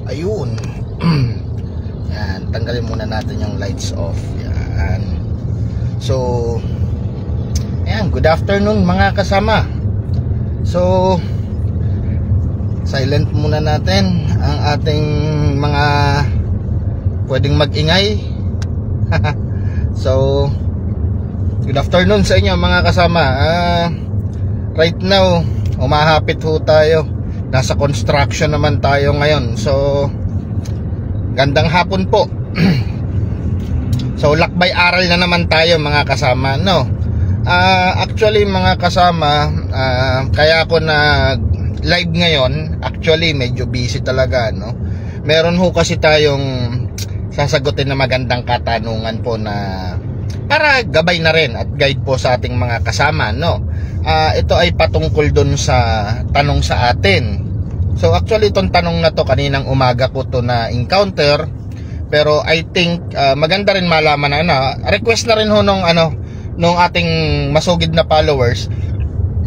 Ayun. Yan, tanggalin muna natin yung lights off. Yan. So, ayan, good afternoon mga kasama. So, silent muna natin ang ating mga pwedeng mag-ingay. So, good afternoon sa inyo mga kasama. Right now, umahapit ho tayo. Nasa construction naman tayo ngayon. So, gandang hapon po. So, lakbay aral na naman tayo mga kasama, no? Actually mga kasama, kaya ako live ngayon. Actually, medyo busy talaga, no? Meron ho kasi tayong sasagutin na magandang katanungan po na para gabay na rin at guide po sa ating mga kasama, no? Ito ay patungkol dun sa tanong sa atin. So actually itong tanong na to kaninang umaga ko to na encounter, pero I think maganda rin malaman na request na rin ho nung ating masugid na followers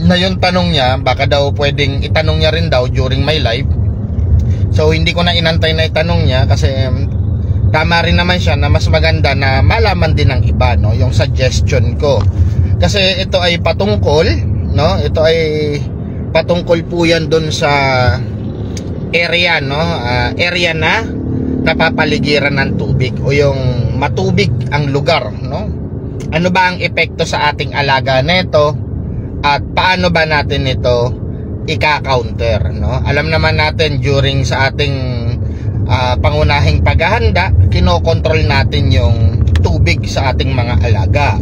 na yung tanong niya, baka daw pwedeng itanong niya rin daw during my live. So hindi ko na inantay na itanong niya kasi tama rin naman siya na mas maganda na malaman din ng iba, no, yung suggestion ko. Kasi ito ay patungkol, no? Ito ay patungkol po yan doon sa area, no? Area na napapaligiran ng tubig o yung matubig ang lugar, no? Ano ba ang epekto sa ating alaga nito at paano ba natin ito ika-counter, no? Alam naman natin during sa ating pangunahing paghahanda, kinokontrol natin yung tubig sa ating mga alaga.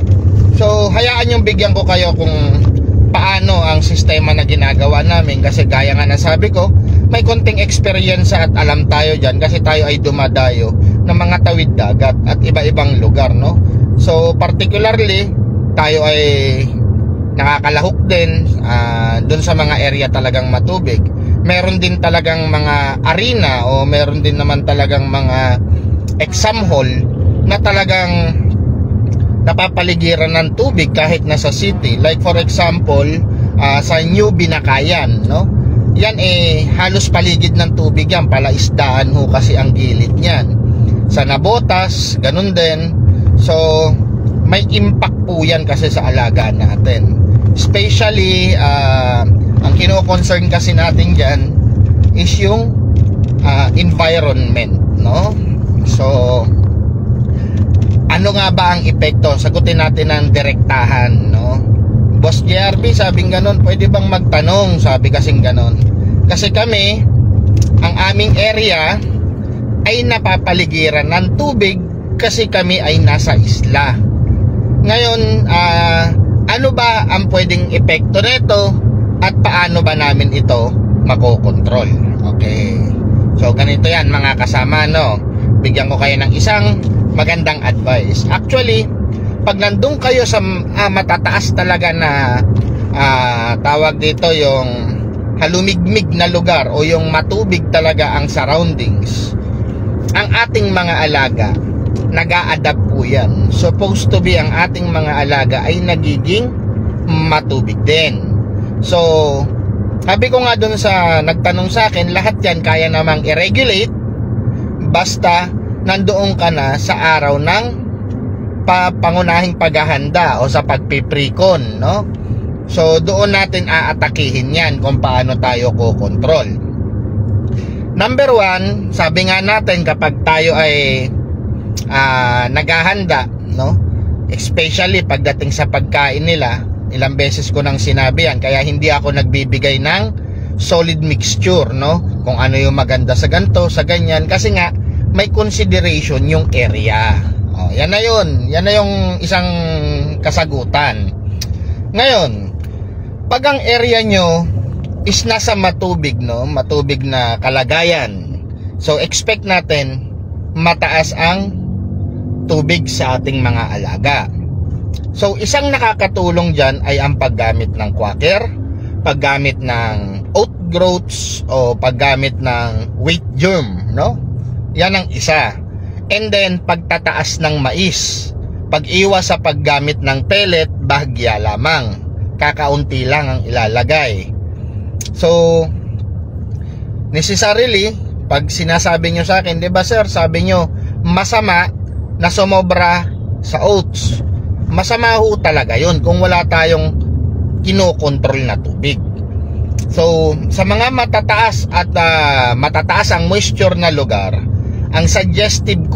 So, hayaan yung bigyan ko kayo kung paano ang sistema na ginagawa namin kasi gaya nga nasabi ko, may konting experience at alam tayo dyan kasi tayo ay dumadayo ng mga tawid dagat at iba-ibang lugar, no? So, particularly, tayo ay nakakalahok din dun sa mga area talagang matubig. Meron din talagang mga arena o meron din naman talagang mga exam hall na talagang napapaligiran ng tubig kahit nasa city. Like for example, sa New Binakayan, no? Yan halos paligid ng tubig yan, palaisdaan ho kasi ang gilid niyan. Sa Nabotas, ganun din. So, may impact po yan kasi sa alaga natin. Especially, ang kino-concern kasi natin dyan is yung environment, no? So, ano nga ba ang epekto? Sagutin natin ng direktahan, no? Boss JRB, sabing ganon, pwede bang magtanong? Sabi kasing ganon. Kasi kami, ang aming area ay napapaligiran ng tubig kasi kami ay nasa isla. Ngayon, ano ba ang pwedeng epekto nito at paano ba namin ito makokontrol? Okay. So, ganito yan mga kasama, no? Bigyan ko kayo ng isang magandang advice. Actually, pag nandun kayo sa matataas talaga na tawag dito yung halumigmig na lugar o yung matubig talaga ang surroundings, ang ating mga alaga nag-a-adapt po yan. Supposed to be ang ating mga alaga ay nagiging matubig din. So, sabi ko nga dun sa nagtanong sa akin, lahat yan kaya namang i-regulate basta nandoon ka na sa araw ng pangunahing paghahanda o sa pagpiprekon, no? So, doon natin aatakihin yan kung paano tayo kokontrol. Number one, sabi nga natin kapag tayo ay naghahanda, no? Especially pagdating sa pagkain nila, ilang beses ko nang sinabi yan, kaya hindi ako nagbibigay ng solid mixture, no? Kung ano yung maganda sa ganito, sa ganyan, kasi nga may consideration yung area. Yan na yun. Yan na yung isang kasagutan. Ngayon, pag ang area nyo is nasa matubig, no? Matubig na kalagayan. So, expect natin mataas ang tubig sa ating mga alaga. So, isang nakakatulong dyan ay ang paggamit ng quacker, paggamit ng oat growths, o paggamit ng wheat germ, no? Yan ang isa. And then, pagtataas ng mais. Pag-iwas sa paggamit ng pellet, bahagya lamang. Kakaunti lang ang ilalagay. So, necessarily, Pag sinasabi nyo sa akin, di ba sir, sabi nyo, masama na sumobra sa oats. Masama ho talaga yun kung wala tayong kinokontrol na tubig. So, sa mga matataas at matataas ang moisture na lugar, ang suggestive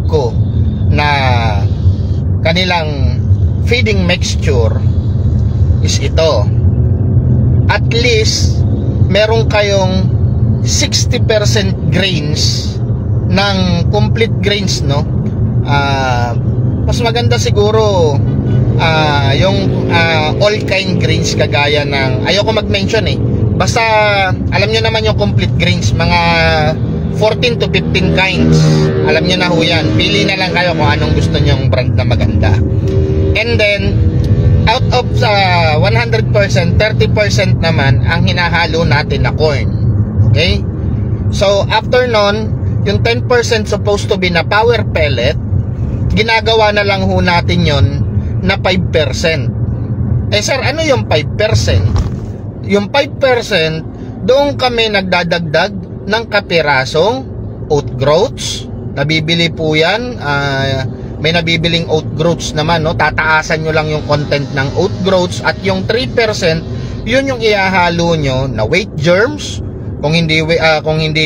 ko na kanilang feeding mixture is ito. At least meron kayong 60% grains ng complete grains, no? Mas maganda siguro yung all kind grains, kagaya ng, ayoko mag-mention basta alam nyo naman yung complete grains, mga 14 to 15 kinds, alam nyo na ho yan. Pili na lang kayo kung anong gusto nyong brand na maganda. And then out of 100%, 30% naman ang hinahalo natin na corn. Okay? So after nun, yung 10% supposed to be na power pellet, ginagawa na lang ho natin yon na 5%. Sir, ano yung 5%? Yung 5%, doon kami nagdadagdag ng kapirasong oat groats. Nabibili po yan. May nabibiling oat groats naman, no? Tataasan nyo lang yung content ng oat groats. At yung 3%, yun yung ihahalo nyo na wheat germs. Kung hindi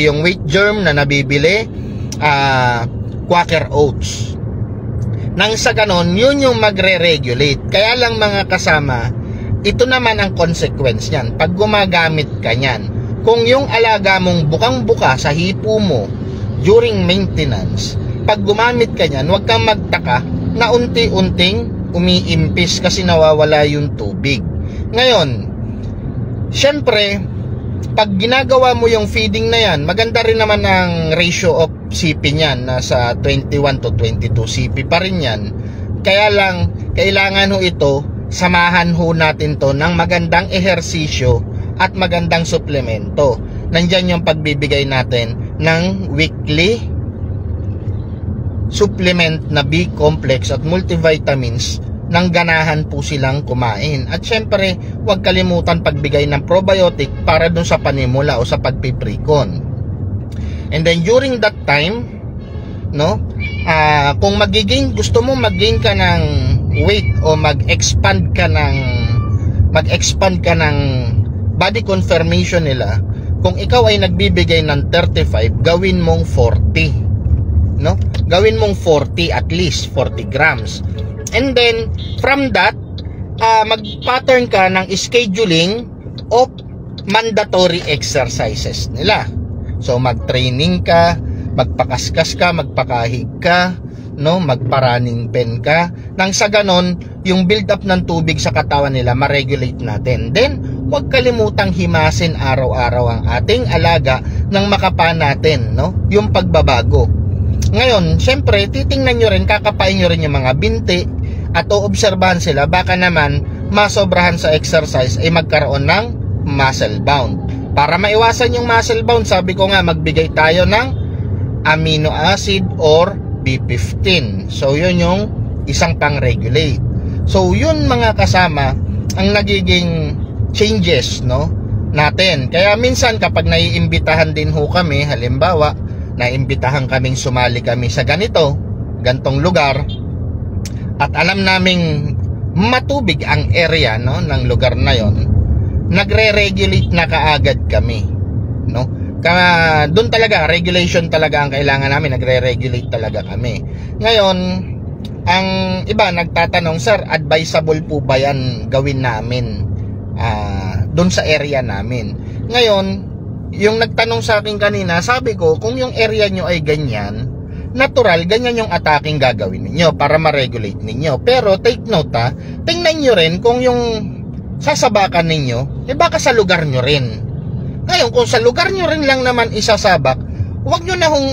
yung wheat germ na nabibili, Quaker oats. Nang sa ganon, yun yung magre-regulate. Kaya lang mga kasama, ito naman ang consequence niyan pag gumagamit ka niyan. Kung yung alaga mong bukang-buka sa hipo mo during maintenance, pag gumamit ka niyan, huwag kang magtaka na unti-unting umiimpis kasi nawawala yung tubig. Ngayon, syempre, pag ginagawa mo yung feeding na yan, maganda rin naman ang ratio of CP niyan, nasa 21 to 22 CP pa rin yan. Kaya lang, kailangan ho ito, samahan ho natin to ng magandang ehersisyo at magandang suplemento. Nandyan yung pagbibigay natin ng weekly supplement na B-complex at multivitamins nang ganahan po silang kumain. At syempre, huwag kalimutan pagbigay ng probiotic para dun sa panimula o sa pagpiprekon. And then during that time, no, kung gusto mo mag-gain ka ng weight o mag-expand ka ng body confirmation nila, kung ikaw ay nagbibigay ng 35, gawin mong 40, no? Gawin mong 40, at least 40 grams. And then from that, mag-pattern ka ng scheduling of mandatory exercises nila. So mag-training ka, magpakaskas ka, magpakahig ka, no, magpa-running pen ka. Nang sa ganon, yung build up ng tubig sa katawan nila ma-regulate natin. Then, huwag kalimutang himasin araw-araw ang ating alaga nang makapa natin, no, yung pagbabago. Ngayon, syempre, titingnan nyo rin, kakapain nyo rin yung mga binti at oobserbahan sila, baka naman masobrahan sa exercise ay magkaroon ng muscle bound. Para maiwasan yung muscle bound, sabi ko nga, magbigay tayo ng amino acid or B15. So yun yung isang pang-regulate. So yun mga kasama ang nagiging changes, no, natin. Kaya minsan kapag naiimbitahan din ho kami, halimbawa naiimbitahan kaming sumali kami sa gantong lugar, at alam naming matubig ang area, no, ng lugar na yon, nagre-regulate na kaagad kami, no? Doon talaga, regulation talaga ang kailangan namin, nagre-regulate talaga kami. Ngayon, ang iba nagtatanong, sir, advisable po ba yan gawin namin doon sa area namin? Ngayon, yung nagtanong sa akin kanina, sabi ko, kung yung area nyo ay ganyan, natural, ganyan yung attacking gagawin ninyo para ma-regulate ninyo. Pero take note, tingnan nyo rin kung yung sasabakan ninyo, baka sa lugar nyo rin. Ngayon, kung sa lugar nyo rin lang naman isasabak, huwag nyo na hong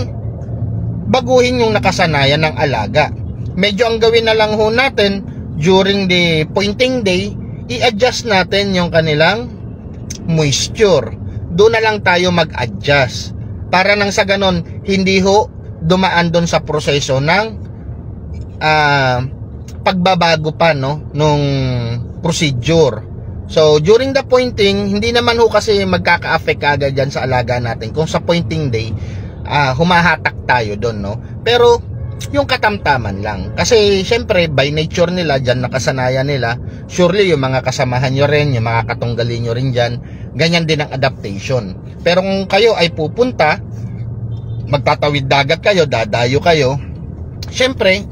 baguhin yung nakasanayan ng alaga. Medyo ang gawin na lang ho natin, during the pointing day, i-adjust natin yung kanilang moisture. Doon na lang tayo mag-adjust. Para nang sa ganon, hindi ho dumaan doon sa proseso ng pagbabago pa, no, nung procedure. So, during the pointing, hindi naman ho kasi magkaka-affect agad dyan sa alaga natin. Kung sa pointing day, humahatak tayo doon, no? Pero, yung katamtaman lang. Kasi, syempre, by nature nila, dyan nakasanayan nila, surely yung mga kasamahan nyo rin, yung mga katunggali nyo rin dyan, ganyan din ang adaptation. Pero kung kayo ay pupunta, magtatawid dagat kayo, dadayo kayo, syempre,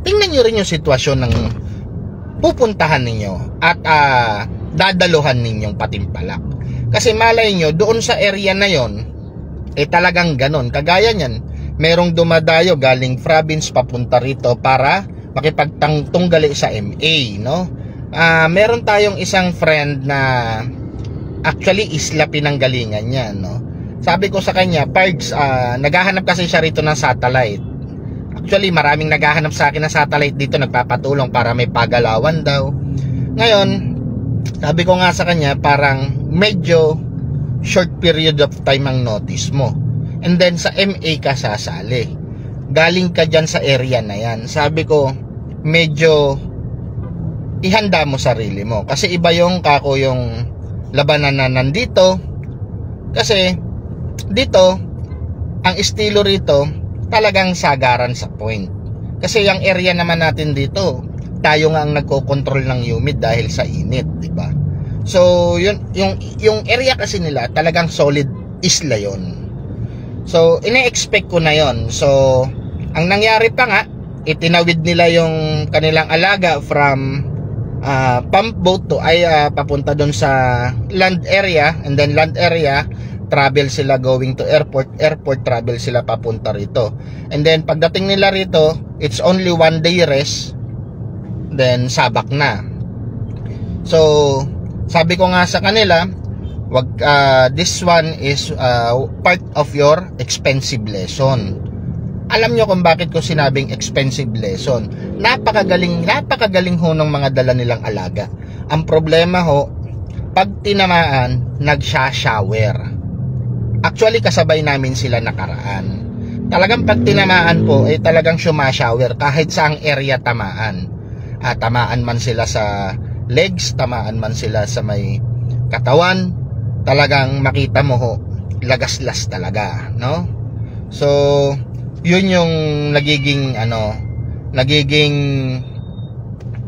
tingnan nyo rin yung sitwasyon ng pupuntahan ninyo at dadaluhan ninyong patimpalak. Kasi malay nyo, doon sa area na yon, talagang ganon. Kagaya nyan, merong dumadayo galing province papunta rito para makipagtunggali sa MA, no? Meron tayong isang friend na actually isla pinanggalingan niya, no? Sabi ko sa kanya, Pards, naghahanap kasi siya rito ng satellite. Actually, maraming naghahanap sa akin ng satellite dito, nagpapatulong para may pagalawan daw. Ngayon, sabi ko nga sa kanya, parang medyo short period of time ang notice mo. And then sa MA ka sasali. Galing ka dyan sa area na yan. Sabi ko, medyo ihanda mo sarili mo. Kasi iba yung kako yung labanan na nandito. Kasi dito, ang estilo rito, talagang sagaran sa point. Kasi yung area naman natin dito, tayo nga ang nagko-control ng humid dahil sa init, di ba? So, yung area kasi nila, talagang solid isla yon. So, ine-expect ko na yon. So, ang nangyari pa nga, itinawid nila yung kanilang alaga from pump boat to papunta doon sa land area, and then land area, travel sila going to airport, travel sila papunta rito. And then, pagdating nila rito, it's only 1 day rest, then sabak na. So, sabi ko nga sa kanila, this one is part of your expensive lesson. Alam nyo kung bakit ko sinabing expensive lesson. Napakagaling ho ng mga dala nilang alaga. Ang problema ho, pag tinamaan, nagsha-shower. Actually, kasabay namin sila nakaraan. Talagang pag tinamaan po, talagang sumashower kahit saang area tamaan. Tamaan man sila sa legs, tamaan man sila sa may katawan, talagang makita mo ho, lagaslas talaga, no? So, yun yung nagiging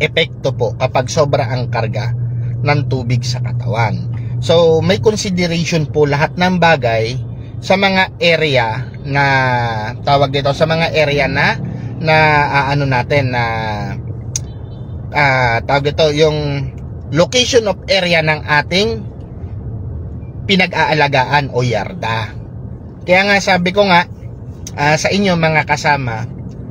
epekto po kapag sobra ang karga ng tubig sa katawan. So, may consideration po lahat ng bagay sa mga area na tawag dito, sa mga area na tawag dito, yung location of area ng ating pinag-aalagaan o yarda. Kaya nga sabi ko nga sa inyo mga kasama,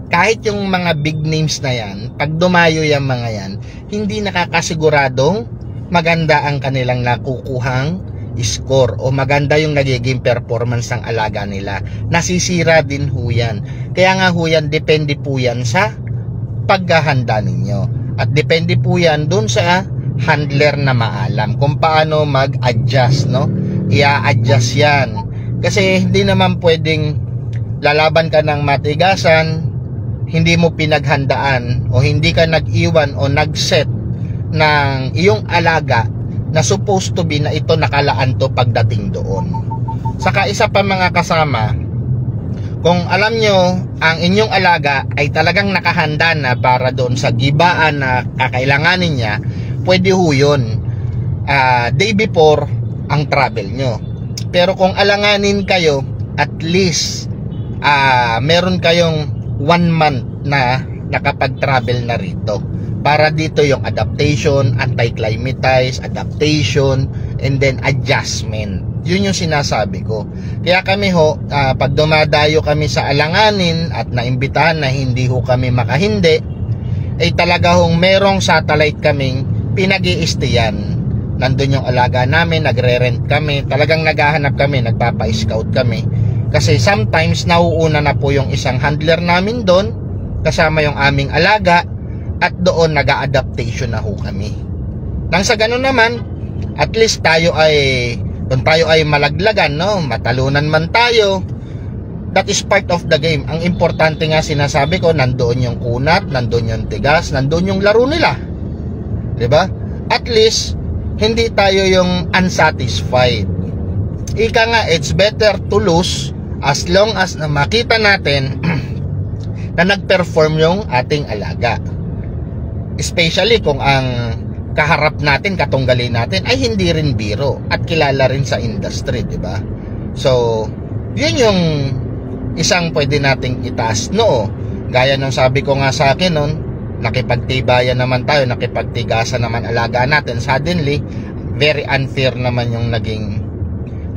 kahit yung mga big names na yan, pag dumayo yung mga yan, hindi nakakasiguradong maganda ang kanilang nakukuhang score o maganda yung nagiging performance ng alaga nila. Nasisira din ho yan. Kaya nga ho yan, depende po yan sa paghahanda ninyo. At depende po yan dun sa handler na maalam kung paano mag-adjust, no? I-adjust yan. Kasi hindi naman pwedeng lalaban ka ng matigasan, hindi mo pinaghandaan o hindi ka nag-iwan o nag-set ng iyong alaga na supposed to be na ito nakalaan to pagdating doon. Saka isa pa mga kasama, kung alam nyo ang inyong alaga ay talagang nakahanda na para doon sa gibaan na kakailanganin niya, pwede ho yun day before ang travel nyo. Pero kung alanganin kayo, at least meron kayong 1 month na nakapag-travel na rito. Para dito yung adaptation, anti-climatize, adaptation, and then adjustment. Yun yung sinasabi ko. Kaya kami ho, pag dumadayo kami sa alanganin at naimbitahan na hindi ho kami makahindi, ay talaga hong merong satellite kaming pinag-i-stayan. Nandun yung alaga namin, nagre-rent kami, talagang naghahanap kami, nagpapa-scout kami. Kasi sometimes nauuna na po yung isang handler namin doon, kasama yung aming alaga, at doon nag-a-adaptation na ho kami. Nang sa ganun naman, at least tayo ay, kung tayo ay malaglagan, no? Matalunan man tayo, that is part of the game. Ang importante nga sinasabi ko, nandoon yung kunat, nandoon yung tigas, nandoon yung laro nila. 'Di ba? At least hindi tayo yung unsatisfied. Ika nga, it's better to lose as long as na makita natin na nag-perform yung ating alaga. Especially kung ang kaharap natin, katunggali natin ay hindi rin biro at kilala rin sa industry, di ba? So, yun yung isang pwede nating itaas noo. Gaya nung sabi ko nga sa akin noon, nakipagtibayan naman tayo, nakipagtigasan naman alaga natin. Suddenly, very unfair naman yung naging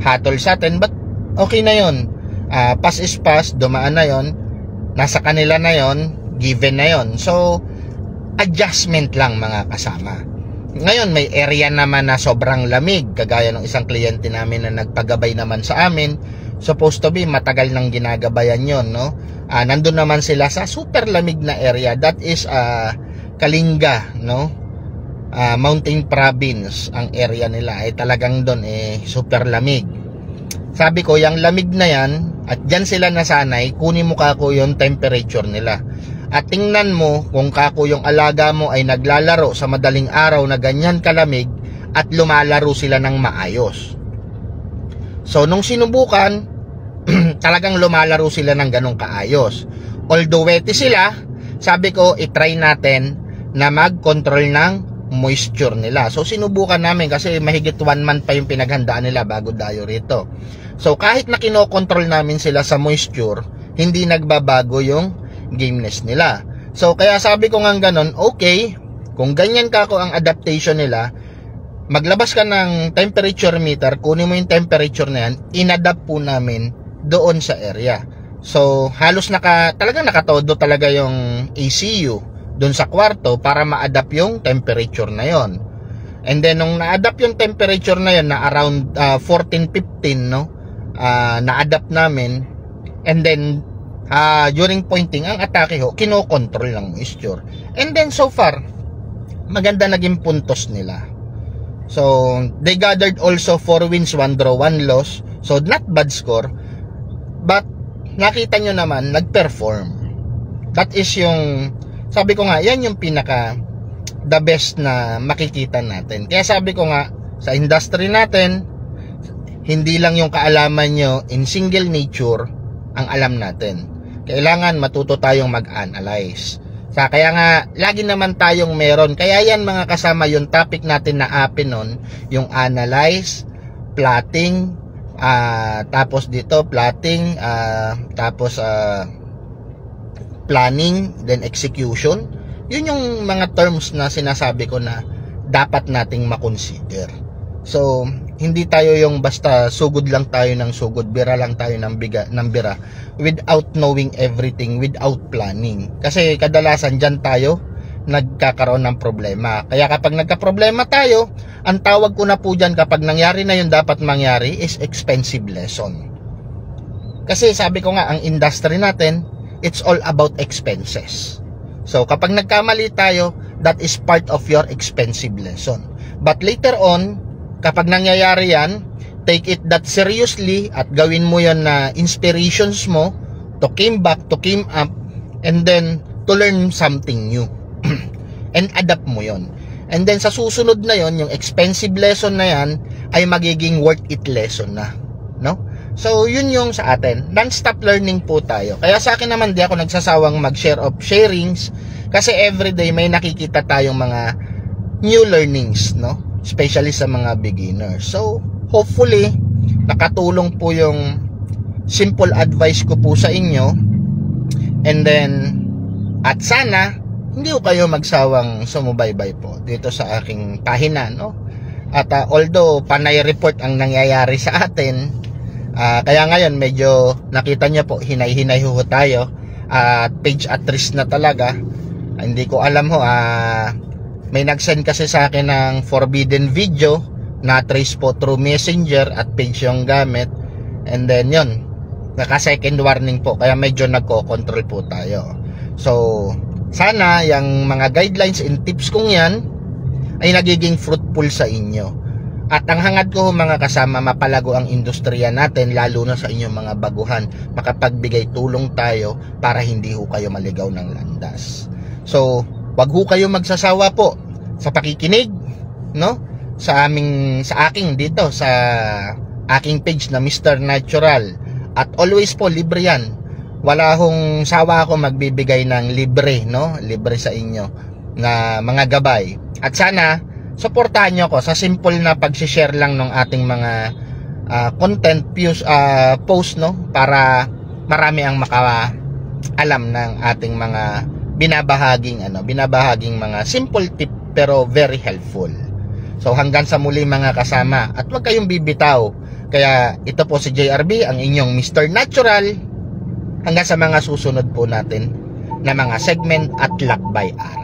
hatol sa atin. But okay na yun. Pass is pass, dumaan na yun. Nasa kanila na yun, given na yun. So, adjustment lang mga kasama. Ngayon, may area naman na sobrang lamig. Kagaya ng isang kliyente namin na nagpagabay naman sa amin. Supposed to be, matagal nang ginagabayan yon, no? Nandun naman sila sa super lamig na area. That is Kalinga, no? Mountain Province ang area nila. Talagang doon super lamig. Sabi ko, yung lamig na yan, at dyan sila nasanay, kunin mo kako yung temperature nila. At tingnan mo kung kako yung alaga mo ay naglalaro sa madaling araw na ganyan kalamig at lumalaro sila ng maayos. So, nung sinubukan, talagang lumalaro sila ng ganong kaayos. Although wetty sila, sabi ko, itry natin na mag-control ng moisture nila. So, sinubukan namin kasi mahigit 1 month pa yung pinaghandaan nila bago tayo rito. So, kahit na kinokontrol namin sila sa moisture, hindi nagbabago yung gameness nila. So, kaya sabi ko nga ganon, okay, kung ganyan kako ang adaptation nila, maglabas ka ng temperature meter, kunin mo yung temperature na yan, inadapt po namin doon sa area. So, halos talagang nakatodo talaga yung ECU doon sa kwarto para ma-adapt yung temperature na yon. And then, nung na-adapt yung temperature na yon na around 14-15, no? Na-adapt namin, and then, during pointing, ang atake ho, kinokontrol ng moisture. And then, so far, maganda naging puntos nila. So, they gathered also 4 wins, 1 draw, 1 loss. So, not bad score. But, nakita nyo naman, nag-perform. That is yung, sabi ko nga, yan yung pinaka the best na makikita natin. Kaya sabi ko nga, sa industry natin, hindi lang yung kaalaman nyo in single nature ang alam natin. Kailangan matuto tayong mag-analyze. Kaya nga, lagi naman tayong meron. Kaya yan mga kasama, yung topic natin na apin nun, yung analyze, plotting, tapos dito, plotting, tapos planning, then execution. Yun yung mga terms na sinasabi ko na dapat nating makonsider. So, hindi tayo yung basta sugod lang tayo ng sugod, bira lang tayo ng bira without knowing everything, without planning. Kasi kadalasan dyan tayo nagkakaroon ng problema. Kaya kapag nagka-problema tayo, ang tawag ko na po dyan kapag nangyari na yung dapat mangyari is expensive lesson. Kasi sabi ko nga, ang industry natin, it's all about expenses. So kapag nagkamali tayo, that is part of your expensive lesson. But later on, kapag nangyayari yan, take it that seriously at gawin mo yan na inspirations mo to came back, to came up, and then to learn something new. And adapt mo yon. And then sa susunod na yon, yung expensive lesson na yan ay magiging worth it lesson na, no? So yun yung sa atin, non-stop learning po tayo. Kaya sa akin naman, di ako nagsasawang mag-share of sharings kasi everyday may nakikita tayong mga new learnings, no? Especially sa mga beginners. So hopefully nakatulong po yung simple advice ko po sa inyo. And then at sana hindi ko kayo magsawang sumubaybay po dito sa aking pahina, no? At although panay report ang nangyayari sa atin, kaya ngayon medyo nakita niyo po hinay-hinay ho tayo at page at risk na talaga. Hindi ko alam ho, may nag-send kasi sa akin ng forbidden video na trace po through messenger at page yung gamit, and then yun, naka second warning po, kaya medyo nagko-control po tayo. So sana yung mga guidelines and tips kong yan ay nagiging fruitful sa inyo. At ang hangad ko mga kasama, mapalago ang industriya natin, lalo na sa inyong mga baguhan, makapagbigay tulong tayo para hindi ho kayo maligaw ng landas. So wag ho kayo magsasawa po sa pakikinig, no? sa aking dito sa aking page na Mr. Natural. At always po libre yan. Wala hong sawa ako magbibigay ng libre, no? Libre sa inyo na mga gabay. At sana suportahan nyo ako sa simple na pag-share lang ng ating mga content post, no? Para marami ang alam ng ating mga binabahaging mga simple tip pero very helpful. So hanggang sa muli mga kasama, at huwag kayong bibitaw. Kaya ito po si JRB, ang inyong Mr. Natural. Hanggang sa mga susunod po natin na mga segment at lakbay araw.